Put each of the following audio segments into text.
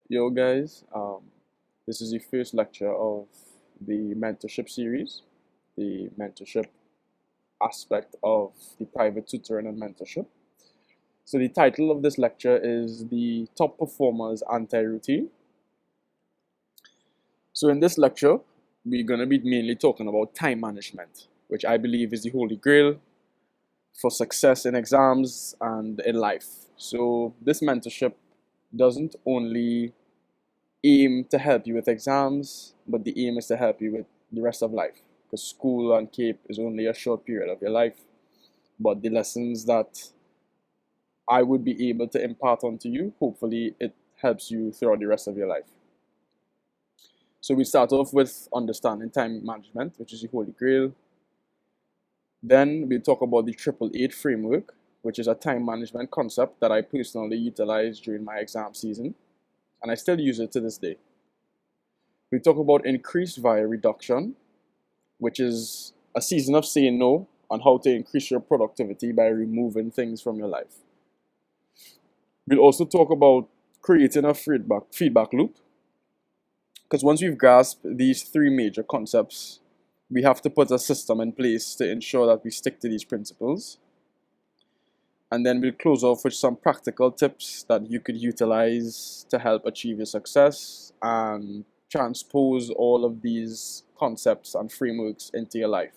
Yo, guys, this is the first lecture of the mentorship series, the mentorship aspect of the private tutoring and mentorship. So, the title of this lecture is The Top Performers Anti Routine. So, in this lecture, we're going to be mainly talking about time management, which I believe is the holy grail for success in exams and in life. So, this mentorship doesn't only aim to help you with exams, but the aim is to help you with the rest of life. Because school and CAPE is only a short period of your life, but the lessons that I would be able to impart onto you, hopefully it helps you throughout the rest of your life. So we start off with understanding time management, which is the holy grail. Then we talk about the 888 framework, which is a time management concept that I personally utilized during my exam season, and I still use it to this day. We talk about increase via reduction, which is a season of saying no on how to increase your productivity by removing things from your life. We'll also talk about creating a feedback loop, because once we've grasped these three major concepts, we have to put a system in place to ensure that we stick to these principles. And then we'll close off with some practical tips that you could utilize to help achieve your success and transpose all of these concepts and frameworks into your life.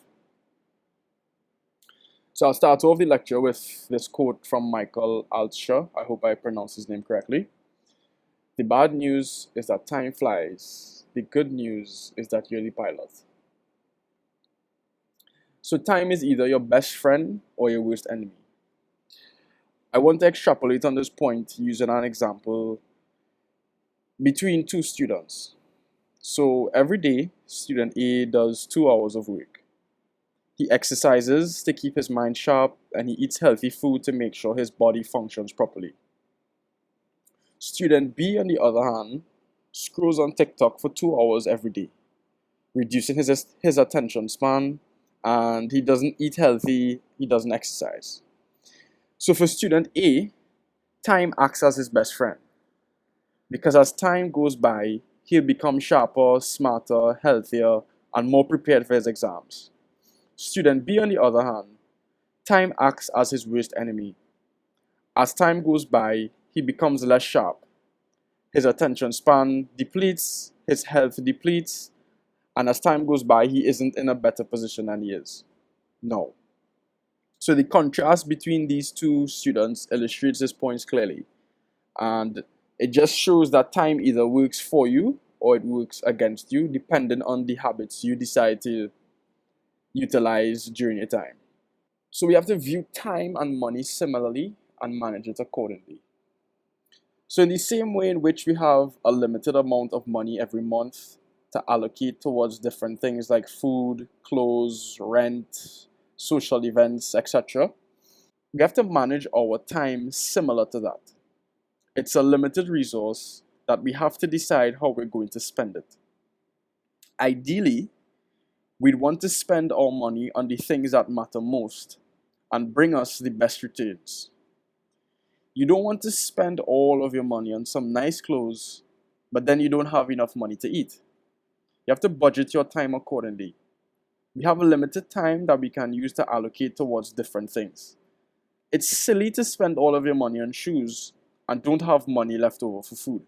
So I'll start off the lecture with this quote from Michael Altscher. I hope I pronounced his name correctly. The bad news is that time flies. The good news is that you're the pilot. So time is either your best friend or your worst enemy. I want to extrapolate on this point using an example between two students. So every day, student A does 2 hours of work. He exercises to keep his mind sharp and he eats healthy food to make sure his body functions properly. Student B, on the other hand, scrolls on TikTok for 2 hours every day, reducing his attention span, and he doesn't eat healthy, he doesn't exercise. So for student A, time acts as his best friend, because as time goes by, he'll become sharper, smarter, healthier, and more prepared for his exams. Student B, on the other hand, time acts as his worst enemy. As time goes by, he becomes less sharp. His attention span depletes, his health depletes, and as time goes by, he isn't in a better position than he is now. So the contrast between these two students illustrates his points clearly. And it just shows that time either works for you or it works against you, depending on the habits you decide to utilize during your time. So we have to view time and money similarly and manage it accordingly. So in the same way in which we have a limited amount of money every month to allocate towards different things like food, clothes, rent, social events, etc., we have to manage our time similar to that. It's a limited resource that we have to decide how we're going to spend it. Ideally, we'd want to spend our money on the things that matter most and bring us the best returns. You don't want to spend all of your money on some nice clothes, but then you don't have enough money to eat. You have to budget your time accordingly. We have a limited time that we can use to allocate towards different things. It's silly to spend all of your money on shoes and don't have money left over for food.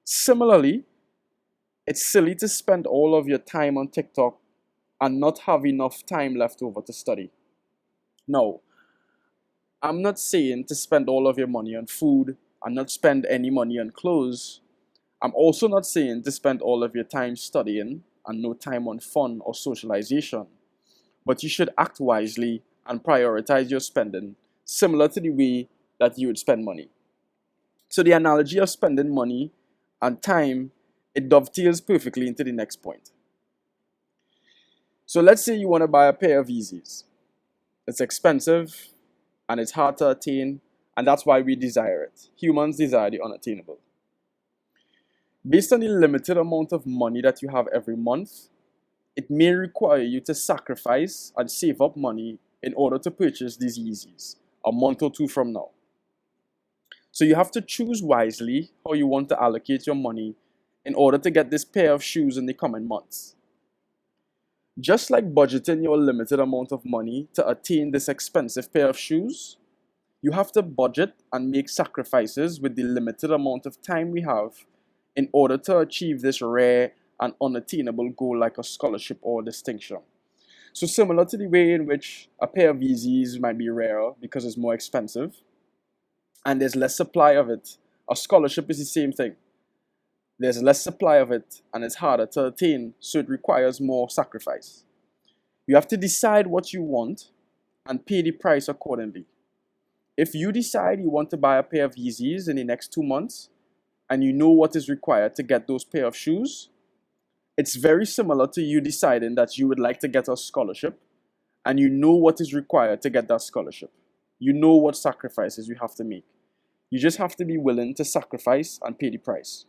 Similarly, it's silly to spend all of your time on TikTok and not have enough time left over to study. Now, I'm not saying to spend all of your money on food and not spend any money on clothes. I'm also not saying to spend all of your time studying and no time on fun or socialization. But you should act wisely and prioritize your spending similar to the way that you would spend money. So the analogy of spending money and time, it dovetails perfectly into the next point. So let's say you want to buy a pair of Yeezys. It's expensive and it's hard to attain, and that's why we desire it. Humans desire the unattainable. Based on the limited amount of money that you have every month, it may require you to sacrifice and save up money in order to purchase these Yeezys a month or two from now. So you have to choose wisely how you want to allocate your money in order to get this pair of shoes in the coming months. Just like budgeting your limited amount of money to attain this expensive pair of shoes, you have to budget and make sacrifices with the limited amount of time we have in order to achieve this rare and unattainable goal like a scholarship or distinction. So similar to the way in which a pair of Yeezys might be rarer because it's more expensive and there's less supply of it, a scholarship is the same thing. There's less supply of it and it's harder to attain, so it requires more sacrifice. You have to decide what you want and pay the price accordingly. If you decide you want to buy a pair of Yeezys in the next 2 months and you know what is required to get those pair of shoes, it's very similar to you deciding that you would like to get a scholarship and you know what is required to get that scholarship. You know what sacrifices you have to make. You just have to be willing to sacrifice and pay the price.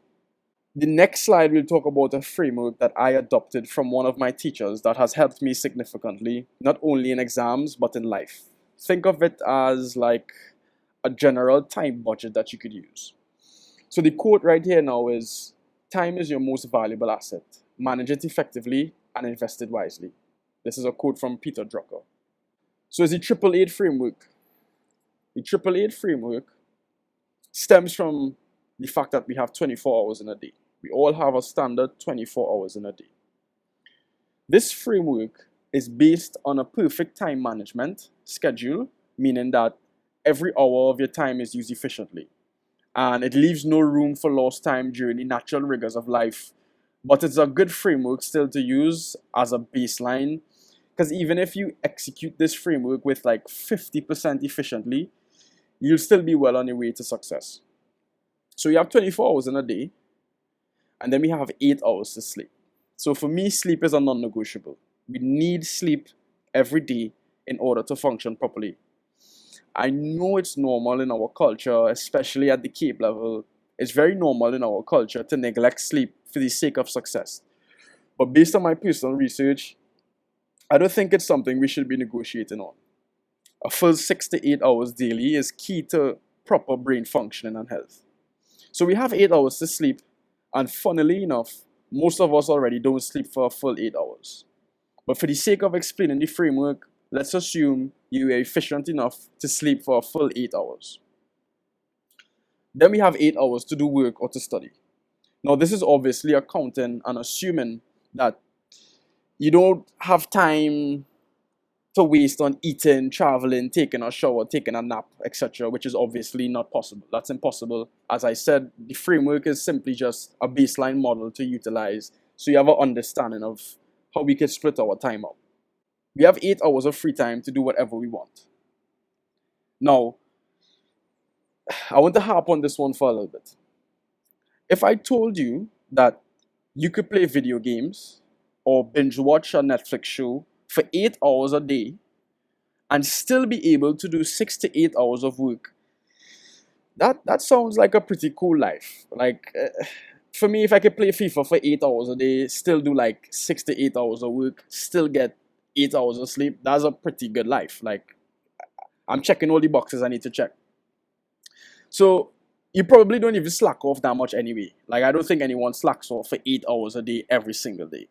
The next slide will talk about a framework that I adopted from one of my teachers that has helped me significantly, not only in exams but in life. Think of it as like a general time budget that you could use. So the quote right here now is, "Time is your most valuable asset. Manage it effectively and invest it wisely." This is a quote from Peter Drucker. So it's the Triple Eight framework. The Triple Eight framework stems from the fact that we have 24 hours in a day. We all have a standard 24 hours in a day. This framework is based on a perfect time management schedule, meaning that every hour of your time is used efficiently. And it leaves no room for lost time during the natural rigors of life. But it's a good framework still to use as a baseline, because even if you execute this framework with like 50% efficiently, you'll still be well on your way to success. So you have 24 hours in a day, and then we have 8 hours to sleep. So for me, sleep is a non-negotiable. We need sleep every day in order to function properly. I know it's normal in our culture, especially at the Cape level. It's very normal in our culture to neglect sleep for the sake of success. But based on my personal research, I don't think it's something we should be negotiating on. A full 6 to 8 hours daily is key to proper brain functioning and health. So we have 8 hours to sleep, and funnily enough, most of us already don't sleep for a full 8 hours. But for the sake of explaining the framework, let's assume you are efficient enough to sleep for a full 8 hours. Then we have 8 hours to do work or to study. Now this is obviously accounting and assuming that you don't have time to waste on eating, traveling, taking a shower, taking a nap, etc., which is obviously not possible. That's impossible. As I said, the framework is simply just a baseline model to utilize so you have an understanding of how we can split our time up. We have 8 hours of free time to do whatever we want. Now, I want to harp on this one for a little bit. If I told you that you could play video games or binge watch a Netflix show for 8 hours a day and still be able to do 6 to 8 hours of work, that sounds like a pretty cool life. Like, for me, if I could play FIFA for 8 hours a day, still do like 6 to 8 hours of work, still get 8 hours of sleep, that's a pretty good life. Like, I'm checking all the boxes I need to check. So you probably don't even slack off that much anyway. Like, I don't think anyone slacks off for 8 hours a day every single day.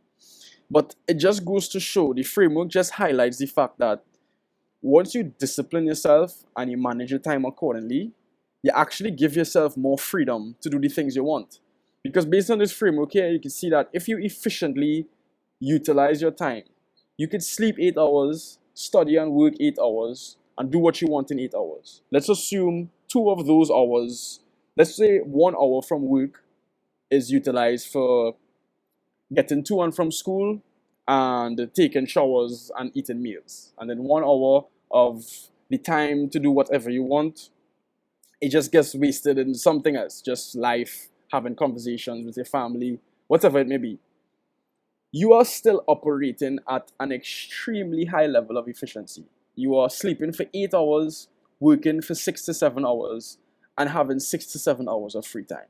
But it just goes to show, the framework just highlights the fact that once you discipline yourself and you manage your time accordingly, you actually give yourself more freedom to do the things you want. Because based on this framework here, you can see that if you efficiently utilize your time, you could sleep 8 hours, study and work 8 hours, and do what you want in 8 hours. Let's assume 2 of those hours, let's say 1 hour from work is utilized for getting to and from school and taking showers and eating meals. And then 1 hour of the time to do whatever you want, it just gets wasted in something else, just life, having conversations with your family, whatever it may be. You are still operating at an extremely high level of efficiency. You are sleeping for 8 hours, working for 6 to 7 hours, and having 6 to 7 hours of free time.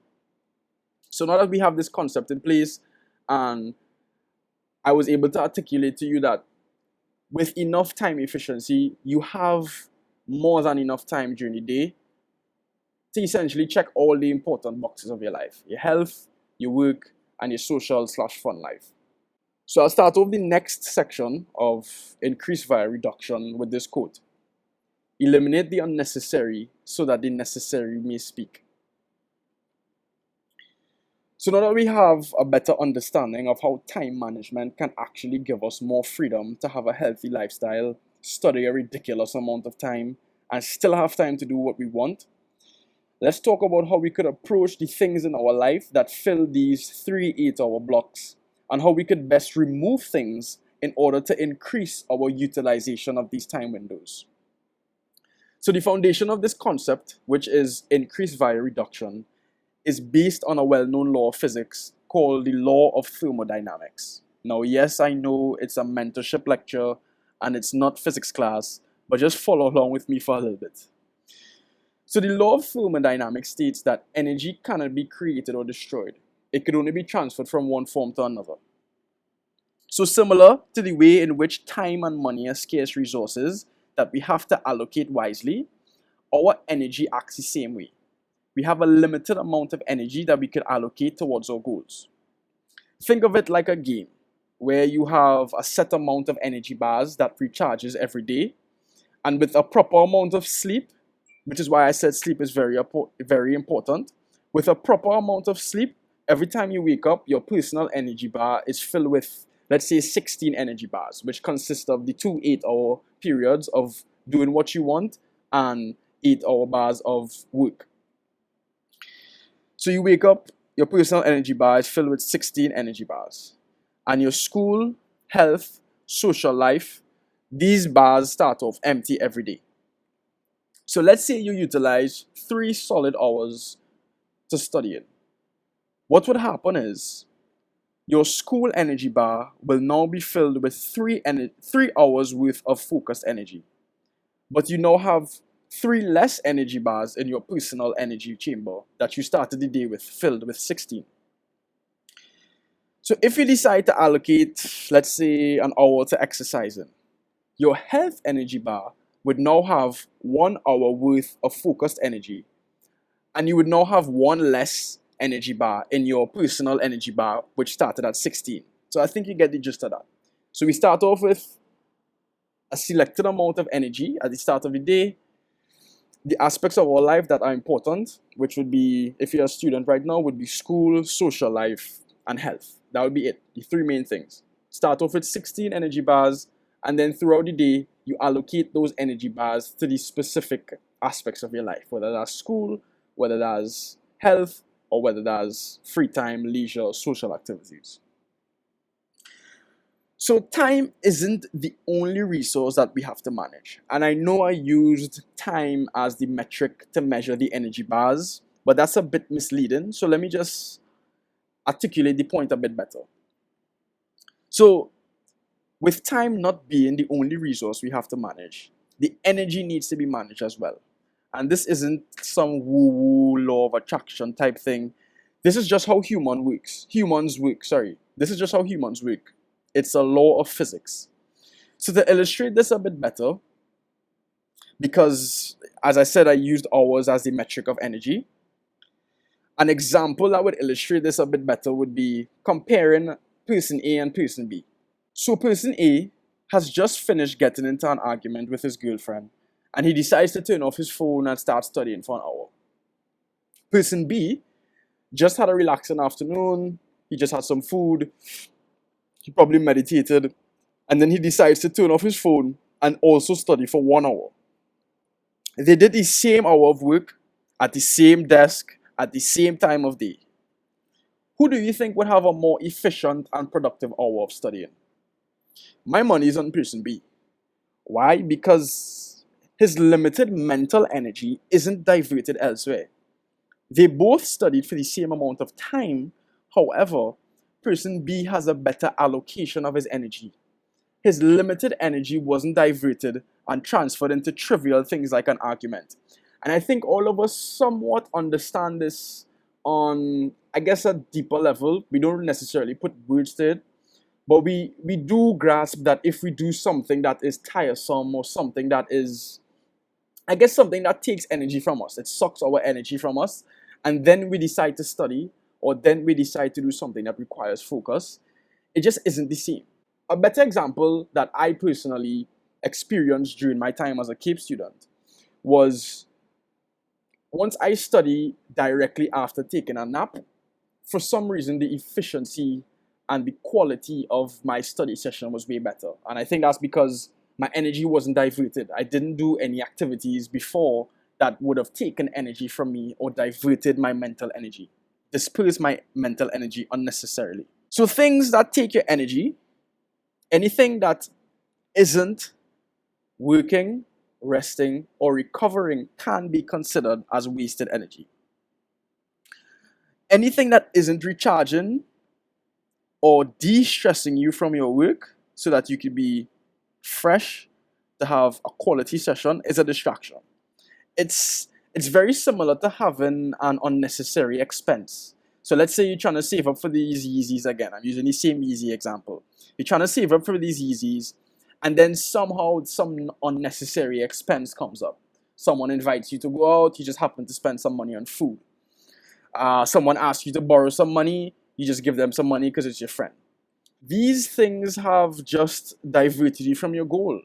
So now that we have this concept in place, and I was able to articulate to you that with enough time efficiency, you have more than enough time during the day to essentially check all the important boxes of your life: your health, your work, and your social/fun life. So I'll start off the next section of increase via reduction with this quote: eliminate the unnecessary so that the necessary may speak. So now that we have a better understanding of how time management can actually give us more freedom to have a healthy lifestyle, study a ridiculous amount of time, and still have time to do what we want, let's talk about how we could approach the things in our life that fill these 3 8-hour blocks, and how we could best remove things in order to increase our utilization of these time windows. So the foundation of this concept, which is increase via reduction, is based on a well-known law of physics called the law of thermodynamics. Now, yes, I know it's a mentorship lecture and it's not physics class, but just follow along with me for a little bit. So the law of thermodynamics states that energy cannot be created or destroyed. It could only be transferred from one form to another. So similar to the way in which time and money are scarce resources that we have to allocate wisely, our energy acts the same way. We have a limited amount of energy that we could allocate towards our goals. Think of it like a game where you have a set amount of energy bars that recharges every day, and with a proper amount of sleep, which is why I said sleep is very important. With a proper amount of sleep, every time you wake up, your personal energy bar is filled with, let's say, 16 energy bars, which consist of the 2 8-hour periods of doing what you want and 8-hour bars of work. So you wake up, your personal energy bar is filled with 16 energy bars. And your school, health, social life, these bars start off empty every day. So let's say you utilize 3 solid hours to study it. What would happen is your school energy bar will now be filled with 3 hours worth of focused energy. But you now have 3 less energy bars in your personal energy chamber that you started the day with, filled with 16. So if you decide to allocate, let's say, an hour to exercising, your health energy bar would now have 1 hour worth of focused energy, and you would now have 1 less energy bar in your personal energy bar, which started at 16. So I think you get the gist of that. So we start off with a selected amount of energy at the start of the day. The aspects of our life that are important, which would be, if you're a student right now, would be school, social life, and health. That would be it, the 3 main things. Start off with 16 energy bars, and then throughout the day, you allocate those energy bars to the specific aspects of your life, whether that's school, whether that's health, or whether that's free time, leisure, social activities. So time isn't the only resource that we have to manage. And I know I used time as the metric to measure the energy bars, but that's a bit misleading. So let me just articulate the point a bit better. So with time not being the only resource we have to manage, the energy needs to be managed as well. And this isn't some woo-woo law of attraction type thing. This is just how humans work. This is just how humans work. It's a law of physics. So to illustrate this a bit better, because as I said, I used hours as the metric of energy, an example that would illustrate this a bit better would be comparing person A and person B. So person A has just finished getting into an argument with his girlfriend, and he decides to turn off his phone and start studying for an hour. Person B just had a relaxing afternoon, he just had some food, he probably meditated, and then he decides to turn off his phone and also study for 1 hour. They did the same hour of work at the same desk at the same time of day. Who do you think would have a more efficient and productive hour of studying? My money is on person B. Why? Because his limited mental energy isn't diverted elsewhere. They both studied for the same amount of time. However, person B has a better allocation of his energy. His limited energy wasn't diverted and transferred into trivial things like an argument. And I think all of us somewhat understand this on, I guess, a deeper level. We don't necessarily put words to it, but we do grasp that if we do something that is tiresome or something that is I guess something that takes energy from us. It sucks our energy from us, and then we decide to study, or then we decide to do something that requires focus. It just isn't the same. A better example that I personally experienced during my time as a CAPE student was once I study directly after taking a nap, for some reason the efficiency and the quality of my study session was way better. And I think that's because my energy wasn't diverted. I didn't do any activities before that would have taken energy from me or diverted my mental energy, dispersed my mental energy unnecessarily. So things that take your energy, anything that isn't working, resting, or recovering can be considered as wasted energy. Anything that isn't recharging or de-stressing you from your work so that you can be fresh to have a quality session is a distraction. It's very similar to having an unnecessary expense. So let's say you're trying to save up for these Yeezys again. I'm using the same Yeezy example. You're trying to save up for these Yeezys, and then somehow some unnecessary expense comes up. Someone invites you to go out, you just happen to spend some money on food. Someone asks you to borrow some money, you just give them some money because it's your friend. These things have just diverted you from your goal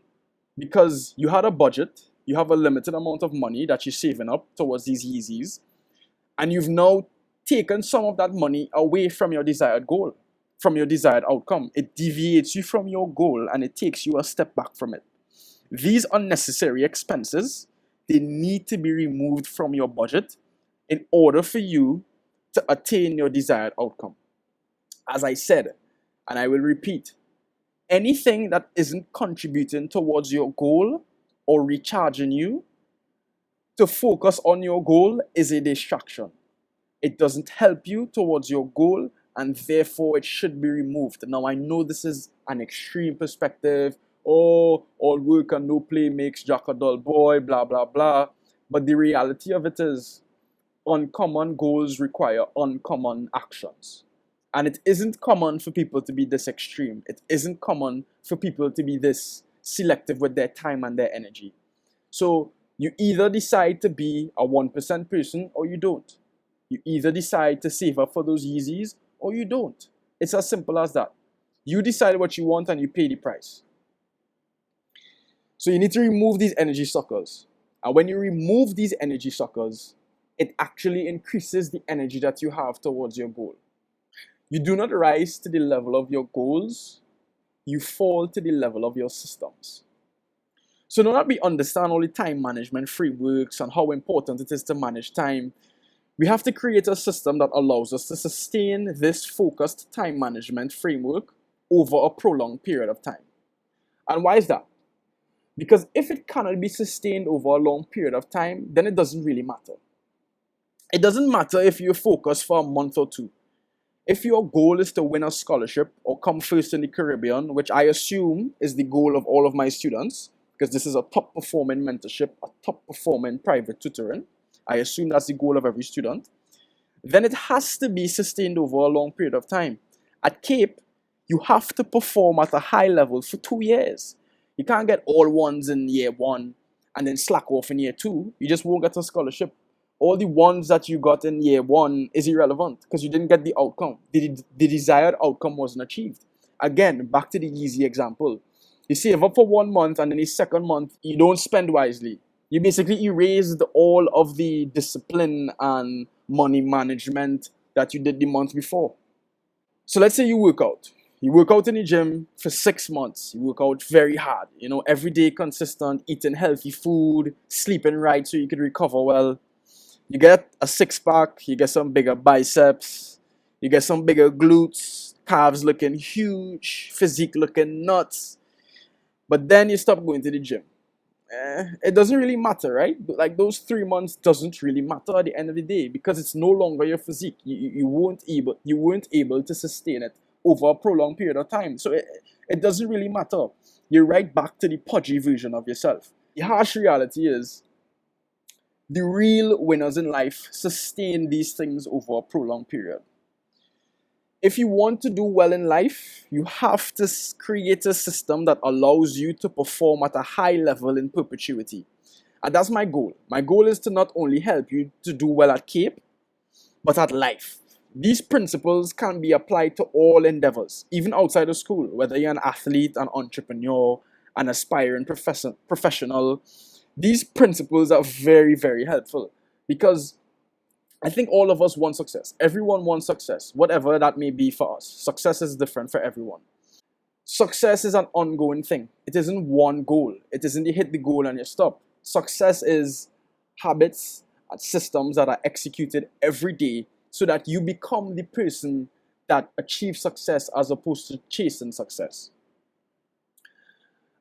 because you had a budget, you have a limited amount of money that you're saving up towards these Yeezys, and you've now taken some of that money away from your desired goal, from your desired outcome. It deviates you from your goal and it takes you a step back from it. These unnecessary expenses, they need to be removed from your budget in order for you to attain your desired outcome. As I said, and I will repeat, anything that isn't contributing towards your goal or recharging you to focus on your goal is a distraction. It doesn't help you towards your goal, and therefore it should be removed. Now, I know this is an extreme perspective. Oh, all work and no play makes Jack a dull boy, blah, blah, blah. But the reality of it is, uncommon goals require uncommon actions. And it isn't common for people to be this extreme. It isn't common for people to be this selective with their time and their energy. So you either decide to be a 1% person or you don't. You either decide to save up for those Yeezys or you don't. It's as simple as that. You decide what you want and you pay the price. So you need to remove these energy suckers. And when you remove these energy suckers, it actually increases the energy that you have towards your goal. You do not rise to the level of your goals, you fall to the level of your systems. So now that we understand all the time management frameworks and how important it is to manage time, we have to create a system that allows us to sustain this focused time management framework over a prolonged period of time. And why is that? Because if it cannot be sustained over a long period of time, then it doesn't really matter. It doesn't matter if you focus for a month or two. If your goal is to win a scholarship or come first in the Caribbean, which I assume is the goal of all of my students, because this is a top performing mentorship, a top performing private tutoring, I assume that's the goal of every student, then it has to be sustained over a long period of time. At CAPE, you have to perform at a high level for 2 years. You can't get all ones in year 1 and then slack off in year 2. You just won't get a scholarship. All the ones that you got in year 1 is irrelevant because you didn't get the outcome. The desired outcome wasn't achieved. Again, back to the easy example. You save up for 1 month and then the second month, you don't spend wisely. You basically erased all of the discipline and money management that you did the month before. So let's say you work out. You work out in the gym for 6 months. You work out very hard, every day consistent, eating healthy food, sleeping right so you can recover well. You get a 6-pack, you get some bigger biceps, you get some bigger glutes, calves looking huge, physique looking nuts. But then you stop going to the gym. It doesn't really matter, right? Like those 3 months doesn't really matter at the end of the day because it's no longer your physique. You weren't able to sustain it over a prolonged period of time. So it doesn't really matter. You're right back to the pudgy version of yourself. The harsh reality is the real winners in life sustain these things over a prolonged period. If you want to do well in life, you have to create a system that allows you to perform at a high level in perpetuity. And that's my goal. My goal is to not only help you to do well at CAPE, but at life. These principles can be applied to all endeavors, even outside of school, whether you're an athlete, an entrepreneur, an aspiring professional. These principles are very, very helpful because I think all of us want success. Everyone wants success, whatever that may be for us. Success is different for everyone. Success is an ongoing thing. It isn't one goal. It isn't you hit the goal and you stop. Success is habits and systems that are executed every day so that you become the person that achieves success as opposed to chasing success.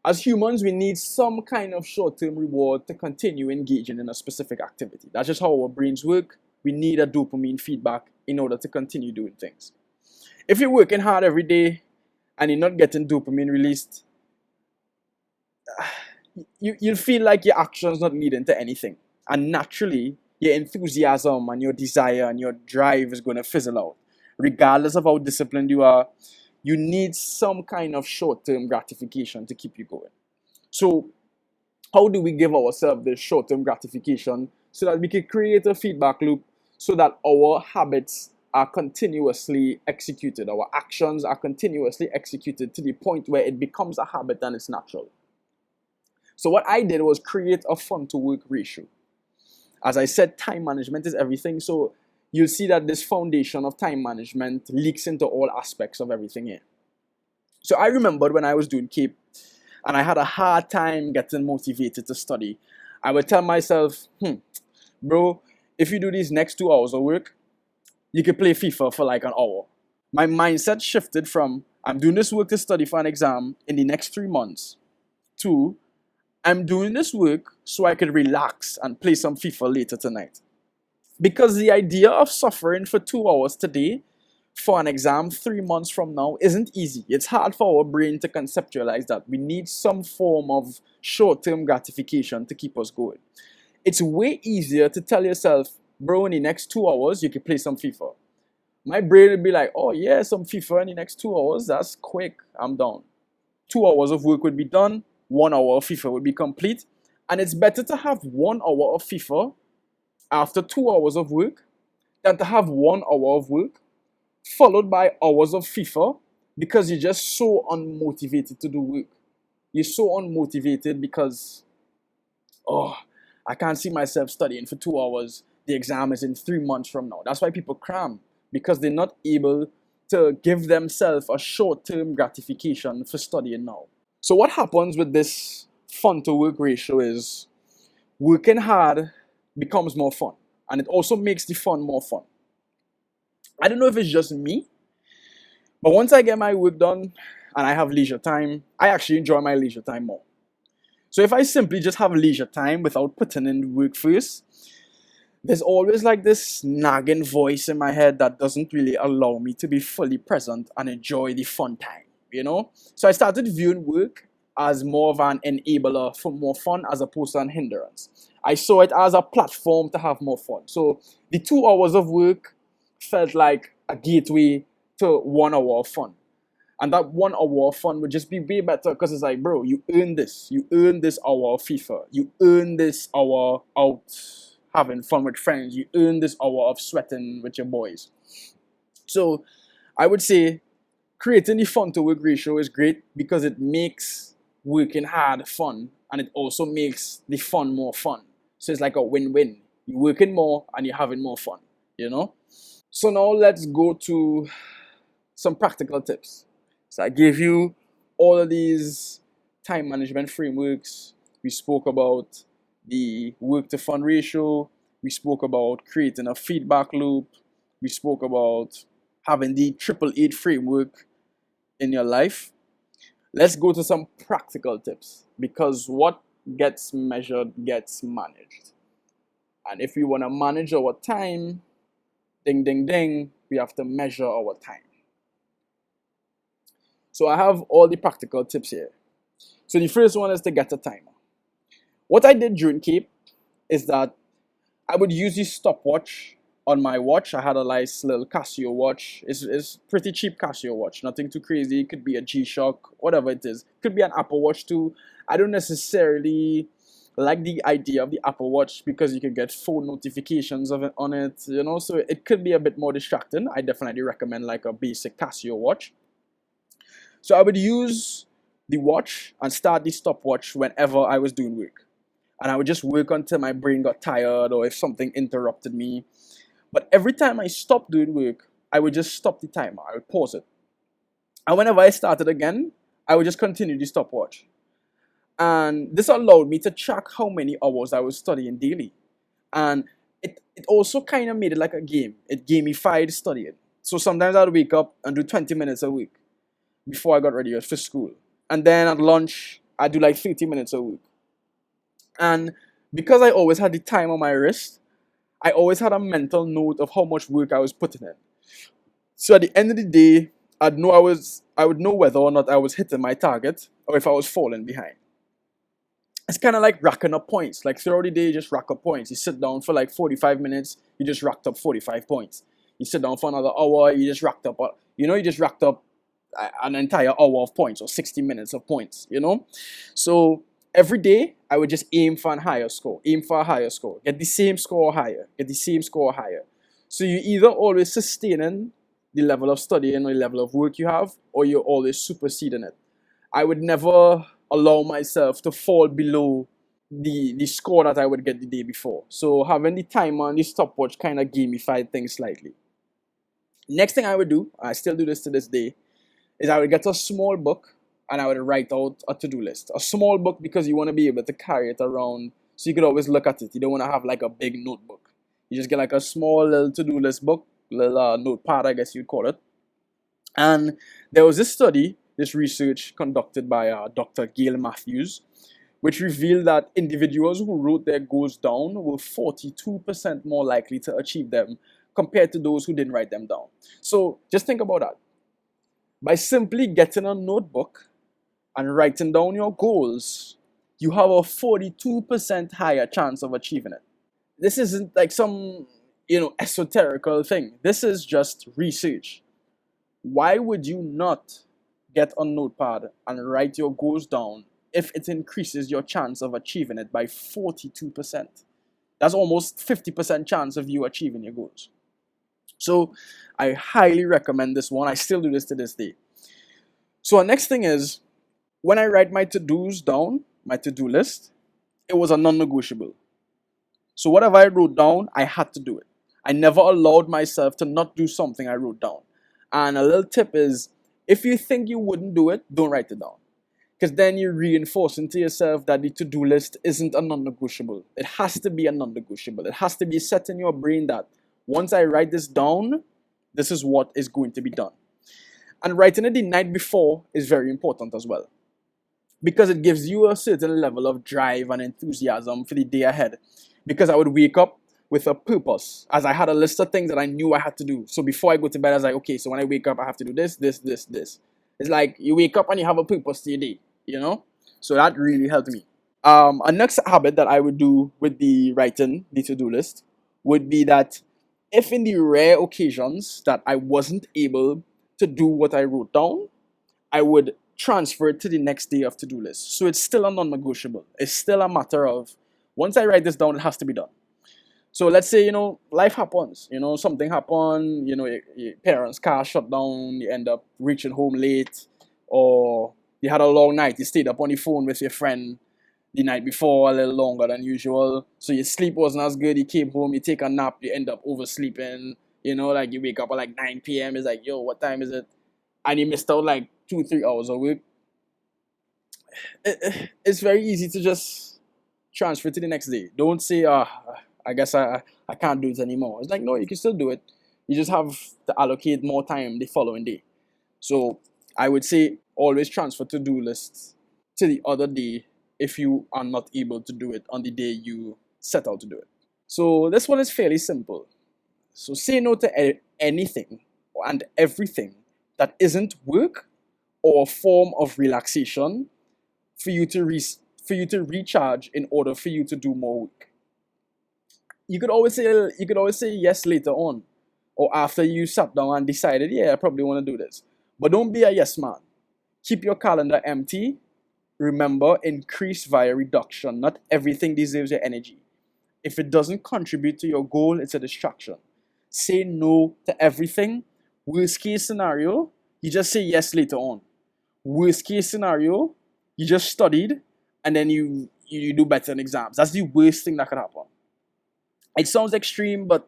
As humans, we need some kind of short-term reward to continue engaging in a specific activity. That's just how our brains work. We need a dopamine feedback in order to continue doing things. If you're working hard every day and you're not getting dopamine released, you'll feel like your action's not leading to anything. And naturally, your enthusiasm and your desire and your drive is going to fizzle out. Regardless of how disciplined you are, you need some kind of short-term gratification to keep you going. So, how do we give ourselves this short-term gratification so that we can create a feedback loop so that our habits are continuously executed, our actions are continuously executed to the point where it becomes a habit and it's natural? So what I did was create a fun to work ratio. As I said, time management is everything. So you'll see that this foundation of time management leaks into all aspects of everything here. So I remembered when I was doing CAPE and I had a hard time getting motivated to study, I would tell myself, bro, if you do these next 2 hours of work, you can play FIFA for like an hour. My mindset shifted from, I'm doing this work to study for an exam in the next 3 months, to, I'm doing this work so I can relax and play some FIFA later tonight. Because the idea of suffering for 2 hours today for an exam 3 months from now isn't easy. It's hard for our brain to conceptualize that. We need some form of short-term gratification to keep us going. It's way easier to tell yourself, bro, in the next 2 hours, you can play some FIFA. My brain will be like, oh yeah, some FIFA in the next 2 hours, that's quick, I'm down. 2 hours of work would be done, 1 hour of FIFA would be complete, and it's better to have 1 hour of FIFA after 2 hours of work than to have 1 hour of work followed by hours of FIFA because you're just so unmotivated to do work. You're so unmotivated because, oh, I can't see myself studying for 2 hours. The exam is in 3 months from now. That's why people cram, because they're not able to give themselves a short-term gratification for studying now. So what happens with this fun to work ratio is working hard becomes more fun, and it also makes the fun more fun. I don't know if it's just me, but once I get my work done and I have leisure time, I actually enjoy my leisure time more. So if I simply just have leisure time without putting in the work first, there's always like this nagging voice in my head that doesn't really allow me to be fully present and enjoy the fun time, you know? So I started viewing work as more of an enabler for more fun as opposed to an hindrance. I saw it as a platform to have more fun. So the 2 hours of work felt like a gateway to 1 hour of fun. And that 1 hour of fun would just be way better because it's like, bro, you earn this. You earn this hour of FIFA. You earn this hour out having fun with friends. You earn this hour of sweating with your boys. So I would say creating the fun to work ratio is great because it makes working hard fun, and it also makes the fun more fun. So it's like a win-win. You're working more and you're having more fun, you know? So now let's go to some practical tips. So I gave you all of these time management frameworks. We spoke about the work to fun ratio. We spoke about creating a feedback loop. We spoke about having the 888 framework in your life. Let's go to some practical tips, because what gets measured gets managed. And if we want to manage our time, ding, ding, ding, we have to measure our time. So I have all the practical tips here. So the first one is to get a timer. What I did during CAPE is that I would use the stopwatch on my watch. I had a nice little Casio watch. It's pretty cheap Casio watch, nothing too crazy. It could be a G-Shock, whatever it is. It could be an Apple Watch too. I don't necessarily like the idea of the Apple Watch because you can get phone notifications of it on it, you know, so it could be a bit more distracting. I definitely recommend like a basic Casio watch. So I would use the watch and start the stopwatch whenever I was doing work. And I would just work until my brain got tired or if something interrupted me. But every time I stopped doing work, I would just stop the timer. I would pause it. And whenever I started again, I would just continue the stopwatch. And this allowed me to track how many hours I was studying daily. And it also kind of made it like a game. It gamified studying. So sometimes I'd wake up and do 20 minutes a week before I got ready for school. And then at lunch, I'd do like 30 minutes a week. And because I always had the time on my wrist, I always had a mental note of how much work I was putting in. So at the end of the day, I would know whether or not I was hitting my target or if I was falling behind. It's kind of like racking up points. Like throughout the day, you just rack up points. You sit down for like 45 minutes, you just racked up 45 points. You sit down for another hour, you just racked up, you just racked up an entire hour of points or 60 minutes of points, you know? So every day, I would just aim for a higher score, get the same score or higher, get the same score or higher. So you either always sustaining the level of studying or the level of work you have, or you're always superseding it. I would never allow myself to fall below the score that I would get the day before. So having the timer and the stopwatch kind of gamified things slightly. Next thing I would do, I still do this to this day, is I would get a small book and I would write out a to-do list. A small book because you want to be able to carry it around so you could always look at it. You don't want to have like a big notebook. You just get like a small little to-do list book, little notepad, I guess you'd call it. And there was this study, this research conducted by Dr. Gail Matthews, which revealed that individuals who wrote their goals down were 42% more likely to achieve them compared to those who didn't write them down. So just think about that. By simply getting a notebook and writing down your goals, you have a 42% higher chance of achieving it. This isn't like some, esoterical thing. This is just research. Why would you not get a notepad and write your goals down if it increases your chance of achieving it by 42%? That's almost 50% chance of you achieving your goals. So I highly recommend this one. I still do this to this day. So our next thing is, when I write my to-dos down, my to-do list, it was a non-negotiable. So whatever I wrote down, I had to do it. I never allowed myself to not do something I wrote down. And a little tip is, if you think you wouldn't do it, don't write it down. Because then you're reinforcing to yourself that the to-do list isn't a non-negotiable. It has to be a non-negotiable. It has to be set in your brain that once I write this down, this is what is going to be done. And writing it the night before is very important as well, because it gives you a certain level of drive and enthusiasm for the day ahead. Because I would wake up with a purpose, as I had a list of things that I knew I had to do. So before I go to bed, I was like, okay, so when I wake up, I have to do this, this, this, this. It's like you wake up and you have a purpose to your day, So that really helped me. A next habit that I would do with the writing, the to-do list, would be that if in the rare occasions that I wasn't able to do what I wrote down, I would transfer it to the next day of to-do list. So it's still a non-negotiable. It's still a matter of, once I write this down, it has to be done. So let's say, life happens, something happened, your parents' car shut down, you end up reaching home late, or you had a long night, you stayed up on the phone with your friend the night before a little longer than usual, so your sleep wasn't as good, you came home, you take a nap, you end up oversleeping, like you wake up at like 9 p.m, it's like, yo, what time is it? And you missed out like 2-3 hours a week. It's very easy to just transfer to the next day. Don't say, I guess I can't do it anymore. It's like, no, you can still do it. You just have to allocate more time the following day. So I would say always transfer to-do lists to the other day if you are not able to do it on the day you set out to do it. So this one is fairly simple. So say no to anything and everything that isn't work or a form of relaxation for you to recharge in order for you to do more work. You could always say yes later on, or after you sat down and decided, yeah, I probably want to do this. But don't be a yes man. Keep your calendar empty. Remember, increase via reduction. Not everything deserves your energy. If it doesn't contribute to your goal, it's a distraction. Say no to everything. Worst case scenario, you just say yes later on. Worst case scenario, you just studied and then you do better in exams. That's the worst thing that could happen. It sounds extreme, but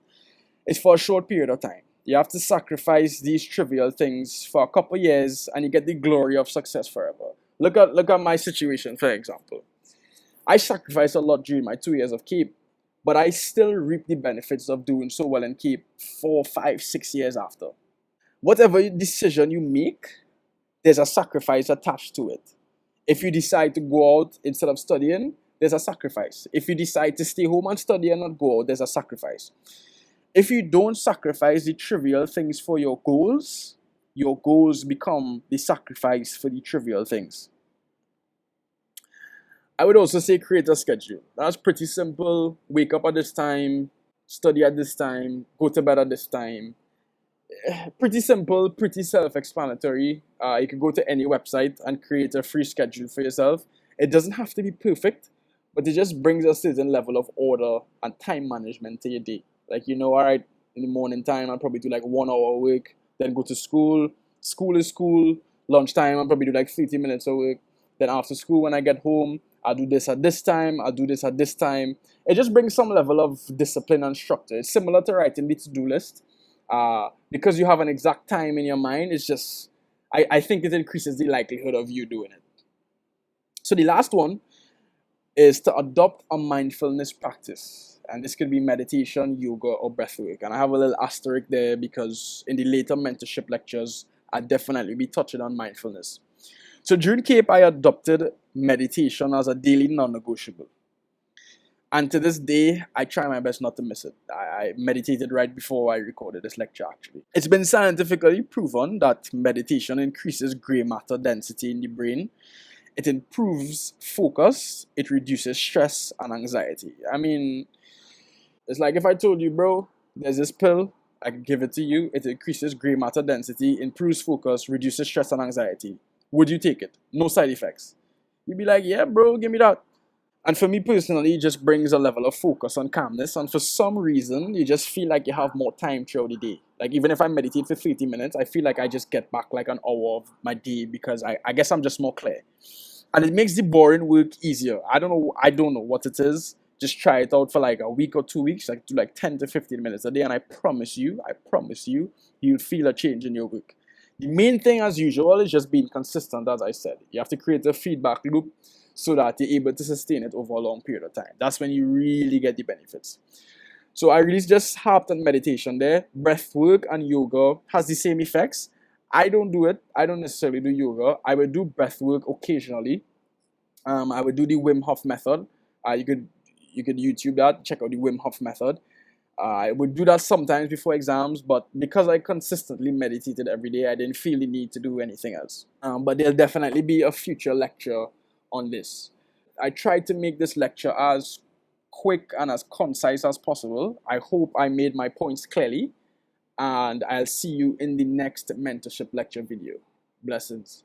it's for a short period of time. You have to sacrifice these trivial things for a couple years and you get the glory of success forever. Look at my situation, for example. I sacrificed a lot during my 2 years of Cape, but I still reap the benefits of doing so well in Cape 4, 5, 6 years after. Whatever decision you make, there's a sacrifice attached to it. If you decide to go out instead of studying, there's a sacrifice. If you decide to stay home and study and not go out, there's a sacrifice. If you don't sacrifice the trivial things for your goals become the sacrifice for the trivial things. I would also say create a schedule. That's pretty simple. Wake up at this time, study at this time, go to bed at this time. Pretty simple, pretty self-explanatory. You can go to any website and create a free schedule for yourself. It doesn't have to be perfect, but it just brings a certain level of order and time management to your day. Like, all right, in the morning time, I'll probably do like 1 hour work, then go to school. School is school. Lunchtime, I'll probably do like 30 minutes of work. Then after school, when I get home, I'll do this at this time, I'll do this at this time. It just brings some level of discipline and structure. It's similar to writing the to-do list. Because you have an exact time in your mind, it's just, I think it increases the likelihood of you doing it. So the last one is to adopt a mindfulness practice. And this could be meditation, yoga, or breathwork. And I have a little asterisk there because in the later mentorship lectures, I'll definitely be touching on mindfulness. So during Cape, I adopted meditation as a daily non-negotiable. And to this day, I try my best not to miss it. I meditated right before I recorded this lecture, actually. It's been scientifically proven that meditation increases gray matter density in the brain. It improves focus. It reduces stress and anxiety. I mean, it's like if I told you, bro, there's this pill, I can give it to you. It increases gray matter density, improves focus, reduces stress and anxiety. Would you take it? No side effects. You'd be like, yeah, bro, give me that. And for me personally, it just brings a level of focus and calmness. And for some reason, you just feel like you have more time throughout the day. Like even if I meditate for 30 minutes, I feel like I just get back like an hour of my day because I guess I'm just more clear. And it makes the boring work easier. I don't know what it is. Just try it out for like a week or 2 weeks, like do like 10 to 15 minutes a day. And I promise you, you'll feel a change in your work. The main thing, as usual, is just being consistent, as I said. You have to create a feedback loop so that you're able to sustain it over a long period of time. That's when you really get the benefits. So I really just harped on meditation there. Breath work and yoga has the same effects. I don't do it. I don't necessarily do yoga. I would do breath work occasionally. I would do the Wim Hof method. You could YouTube that, check out the Wim Hof method. I would do that sometimes before exams, but because I consistently meditated every day, I didn't feel the need to do anything else. But there'll definitely be a future lecture on this. I tried to make this lecture as quick and as concise as possible. I hope I made my points clearly, and I'll see you in the next mentorship lecture video. Blessings.